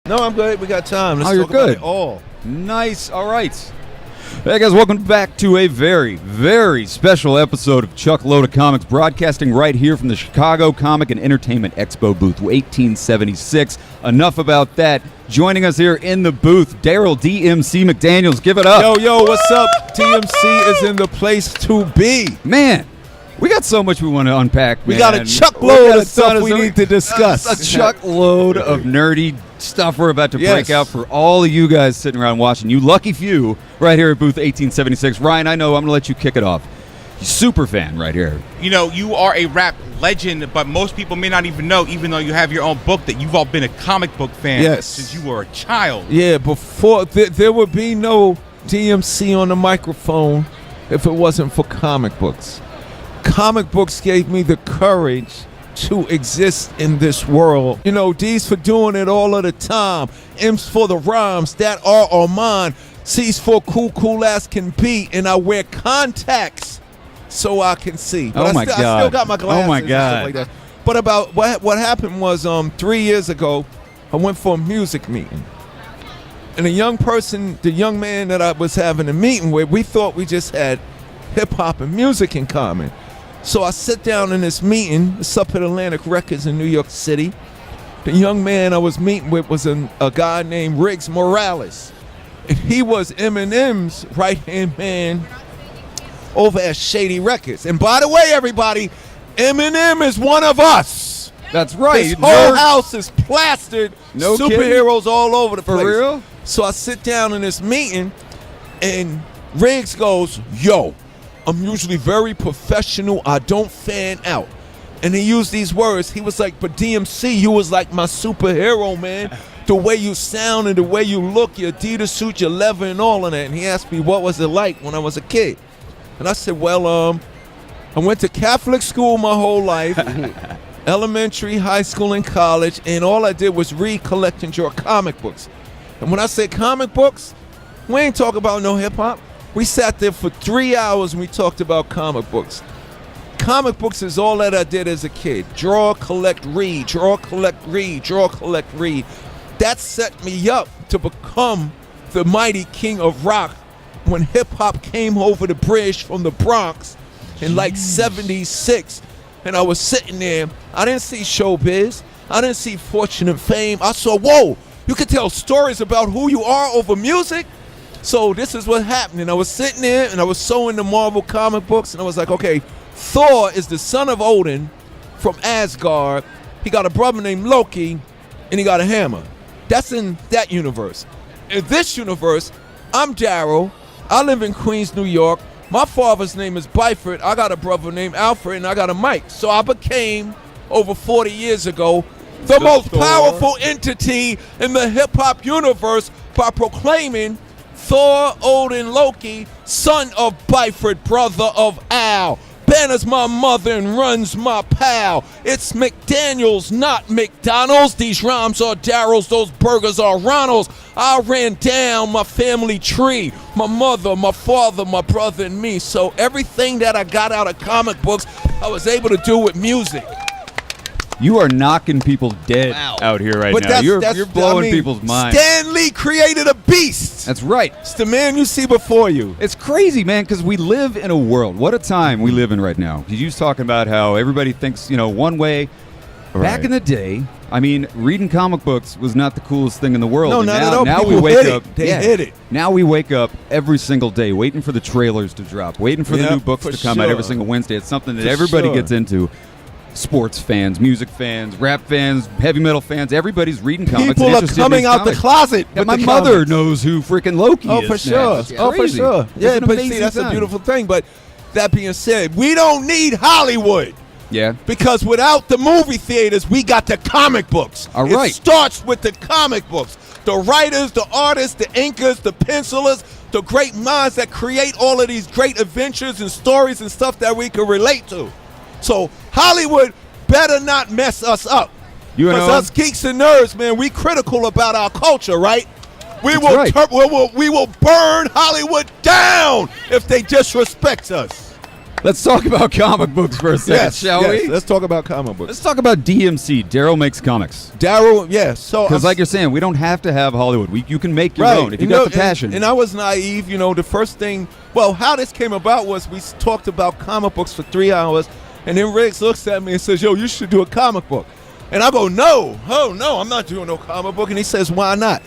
No, I'm good. We got time. Let's you're talk about good. it all. Nice. All right. Hey, guys. Welcome back to a very, very special episode of Chuck Loda Comics, broadcasting right here from the Chicago Comic and Entertainment Expo booth, 1876. Enough about that. Joining us here in the booth, Darryl DMC McDaniels. Give it up. Yo, what's up? TMC is in the place to be. Man, we got so much we want to unpack. We got a chuck load of stuff we need to discuss. A chuck load of nerdy stuff we're about to break out for all of you guys sitting around watching. You lucky few right here at booth 1876. Ryan, I know I'm going to let you kick it off. Super fan right here. You know, you are a rap legend, but most people may not even know, even though you have your own book, that you've all been a comic book fan since you were a child. Yeah, before there would be no DMC on the microphone if it wasn't for comic books. Comic books gave me the courage to exist in this world. You know, D's for doing it all of the time. M's for the rhymes that are mine. C's for cool as can be. And I wear contacts so I can see. But I still got my glasses. Oh my and God. stuff like that. But about what happened was 3 years ago, I went for a music meeting. And the young man that I was having a meeting with, we thought we just had hip hop and music in common. So I sit down in this meeting. It's up at Atlantic Records in New York City. The young man I was meeting with was a guy named Riggs Morales. And he was Eminem's right-hand man over at Shady Records. And by the way, everybody, Eminem is one of us. That's right. This whole house is plastered. No superheroes kidding? all over the place. For real? So I sit down in this meeting, and Riggs goes, yo, I'm usually very professional. I don't fan out. And he used these words. He was like, but DMC, you was like my superhero, man. The way you sound and the way you look, your Adidas suit, your leather and all of that. And he asked me, what was it like when I was a kid? And I said, well, I went to Catholic school my whole life, elementary, high school, and college. And all I did was read, collect, and draw comic books. And when I say comic books, we ain't talking about no hip-hop. We sat there for 3 hours and we talked about comic books. Comic books is all that I did as a kid. Draw, collect, read. Draw, collect, read. Draw, collect, read. That set me up to become the mighty king of rock when hip-hop came over the bridge from the Bronx in like 76. And I was sitting there. I didn't see showbiz. I didn't see fortune and fame. I saw, whoa, you can tell stories about who you are over music. So this is what happened. And I was sitting there and I was so into Marvel comic books, and I was like, okay, Thor is the son of Odin from Asgard. He got a brother named Loki, and he got a hammer. That's in that universe. In this universe, I'm Darryl. I live in Queens, New York. My father's name is Byford. I got a brother named Alfred, and I got a Mike. So I became, over 40 years ago, the most powerful entity in the hip-hop universe by proclaiming Thor, Odin, Loki, son of Byford, brother of Al. Banner's my mother and runs my pal. It's McDaniels, not McDonald's. These rhymes are Darryl's, those burgers are Ronald's. I ran down my family tree. My mother, my father, my brother, and me. So everything that I got out of comic books, I was able to do with music. You are knocking people dead out here right now. You're blowing people's minds. Stan Lee created a beast. That's right. It's the man you see before you. It's crazy, man, because we live in a world. What a time we live in right now. You was talking about how everybody thinks, one way. Right. Back in the day, I mean, reading comic books was not the coolest thing in the world. No, not at all. Now People we wake hit up. They hit it. Now we wake up every single day waiting for the trailers to drop, waiting for the new books to come out every single Wednesday. It's something that everybody gets into. Sports fans, music fans, rap fans, heavy metal fans, everybody's reading comics. People are coming out the closet. And my mother knows who freaking Loki is. Oh, for sure. Oh, for sure. Yeah, but see, that's a beautiful thing. But that being said, we don't need Hollywood. Yeah. Because without the movie theaters, we got the comic books. All right. It starts with the comic books. The writers, the artists, the inkers, the pencilers, the great minds that create all of these great adventures and stories and stuff that we can relate to. So Hollywood better not mess us up. Because us geeks and nerds, man, we critical about our culture, right? We will burn Hollywood down if they disrespect us. Let's talk about comic books for a second, shall we? Let's talk about comic books. Let's talk about DMC. Daryl Makes Comics. Daryl, yes. So because, like you're saying, we don't have to have Hollywood. You can make your own if you got the passion. And I was naive. The first thing. Well, how this came about was we talked about comic books for 3 hours, and then Riggs looks at me and says, "Yo, you should do a comic book." And I go, "No, I'm not doing no comic book." And he says, "Why not?"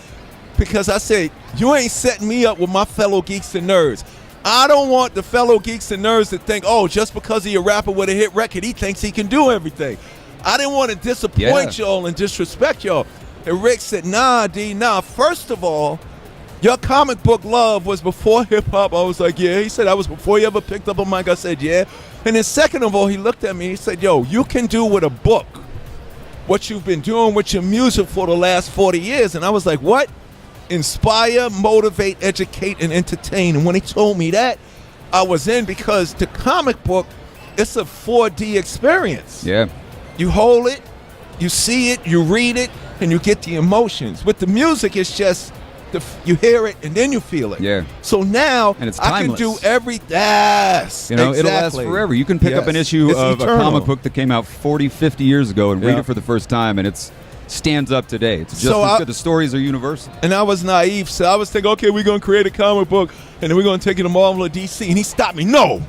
Because I said, "You ain't setting me up with my fellow geeks and nerds. I don't want the fellow geeks and nerds to think, oh, just because he's a rapper with a hit record, he thinks he can do everything. I didn't want to disappoint y'all and disrespect y'all." And Rick said, nah, D, nah. First of all, your comic book love was before hip-hop. I was like, yeah. He said, that was before you ever picked up a mic. I said, yeah. And then second of all, he looked at me and he said, yo, you can do with a book what you've been doing with your music for the last 40 years. And I was like, what? Inspire, motivate, educate, and entertain. And when he told me that, I was in, because the comic book, it's a 4D experience. Yeah. You hold it, you see it, you read it, and you get the emotions. With the music, it's just you hear it and then you feel it. Yeah. So now and it's I can do everything. Yes, it'll last forever. You can pick up an issue of eternal. A comic book that came out 40, 50 years ago and read it for the first time, and it's stands up today. It's just as good. The stories are universal. And I was naive, so I was thinking, okay, we're going to create a comic book, and then we're going to take it to Marvel or DC. And he stopped me. No.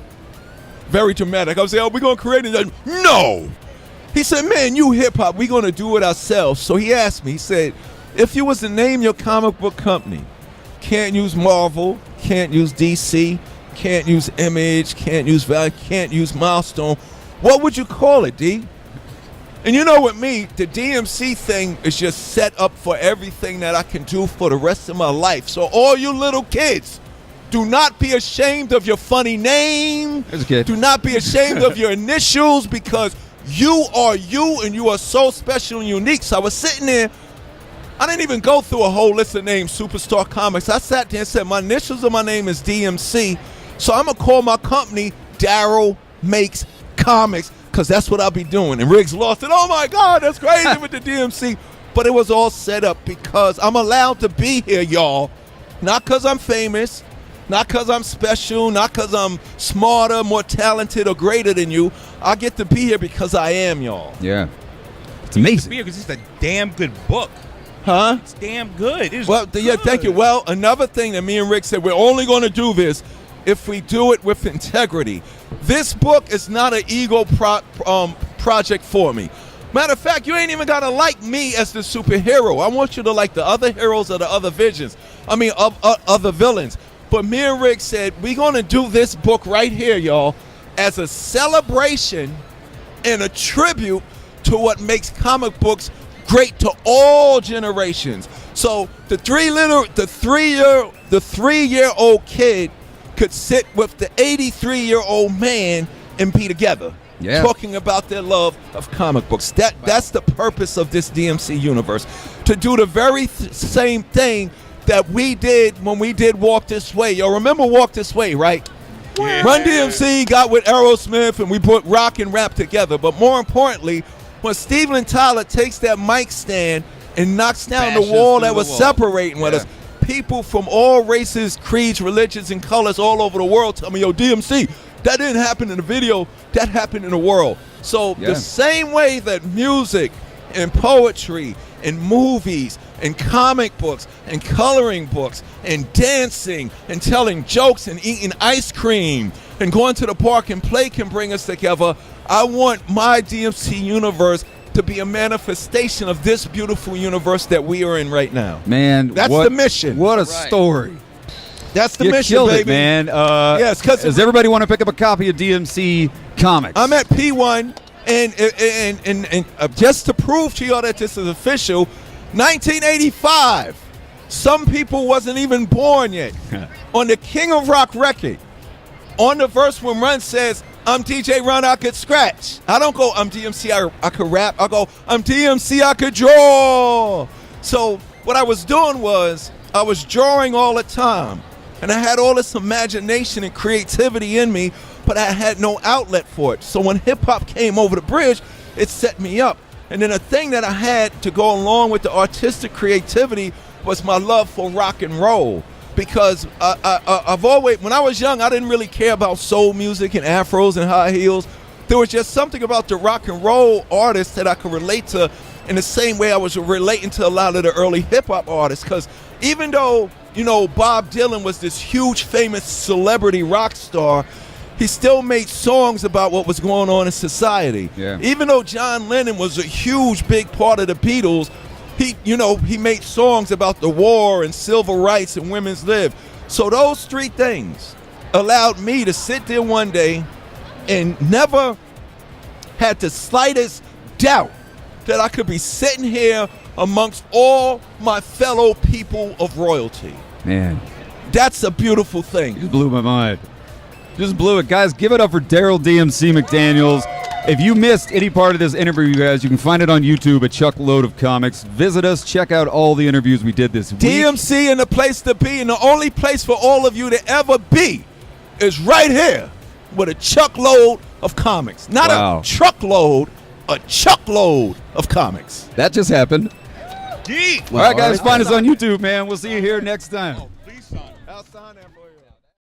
Very dramatic. I was saying, oh, we're going to create it. No. He said, man, you hip-hop, we're going to do it ourselves. So he asked me, he said, if you was to name your comic book company, can't use Marvel, can't use DC, can't use Image, can't use Value, can't use Milestone, what would you call it, D? And with me, the DMC thing is just set up for everything that I can do for the rest of my life. So all you little kids, do not be ashamed of your funny name. As a kid. Do not be ashamed of your initials, because you are you and you are so special and unique. So I was sitting there. I didn't even go through a whole list of names, Superstar Comics. I sat there and said, my initials of my name is DMC. So I'm going to call my company Darryl Makes Comics, because that's what I'll be doing. And Riggs lost it. Oh, my God, that's crazy with the DMC. But it was all set up because I'm allowed to be here, y'all. Not because I'm famous, not because I'm special, not because I'm smarter, more talented, or greater than you. I get to be here because I am, y'all. Yeah. It's amazing. Because it's a damn good book. Huh? It's damn good. It's good. Yeah, thank you. Well, another thing that me and Rick said, we're only going to do this if we do it with integrity. This book is not an ego project for me. Matter of fact, you ain't even got to like me as the superhero. I want you to like the other heroes or the other other villains. But me and Rick said, we're going to do this book right here, y'all, as a celebration and a tribute to what makes comic books great to all generations. So the 3-year-old kid could sit with the 83-year-old man and be together, talking about their love of comic books. That's the purpose of this DMC universe, to do the very same thing that we did when we did Walk This Way. Y'all remember Walk This Way, right? Yeah. Run DMC got with Aerosmith and we put rock and rap together. But more importantly, when Steven Tyler takes that mic stand and knocks down the wall that was separating with us, people from all races, creeds, religions, and colors all over the world tell me, yo, DMC, that didn't happen in the video, that happened in the world. So the same way that music and poetry and movies and comic books and coloring books and dancing and telling jokes and eating ice cream and going to the park and play can bring us together, I want my DMC universe to be a manifestation of this beautiful universe that we are in right now. Man, that's the mission. What a story. That's the you mission, killed baby. It, man. Yes, because does everybody want to pick up a copy of DMC Comics? I'm at P1, and just to prove to y'all that this is official, 1985. Some people wasn't even born yet. On the King of Rock record, on the verse when Run says, I'm DJ Run, I could scratch. I don't go, I'm DMC, I could rap. I go, I'm DMC, I could draw. So what I was doing was, I was drawing all the time. And I had all this imagination and creativity in me, but I had no outlet for it. So when hip-hop came over the bridge, it set me up. And then a thing that I had to go along with the artistic creativity was my love for rock and roll. because I've always, when I was young, I didn't really care about soul music and afros and high heels. There was just something about the rock and roll artists that I could relate to in the same way I was relating to a lot of the early hip-hop artists. Because even though, you know, Bob Dylan was this huge, famous celebrity rock star, he still made songs about what was going on in society. Yeah. Even though John Lennon was a huge, big part of the Beatles, he made songs about the war and civil rights and women's lib. So those three things allowed me to sit there one day and never had the slightest doubt that I could be sitting here amongst all my fellow people of royalty. Man, that's a beautiful thing. You blew my mind. Just blew it. Guys, give it up for Darryl DMC McDaniels. If you missed any part of this interview, you guys, you can find it on YouTube at Chuck Load of Comics. Visit us. Check out all the interviews we did this week. DMC and the place to be, and the only place for all of you to ever be is right here with a Chuck Load of Comics. Not a truckload, a Chuck Load of Comics. That just happened. Geek. All right, guys, find us on YouTube, man. We'll see you here next time. Oh, please sign. I'll sign that for you.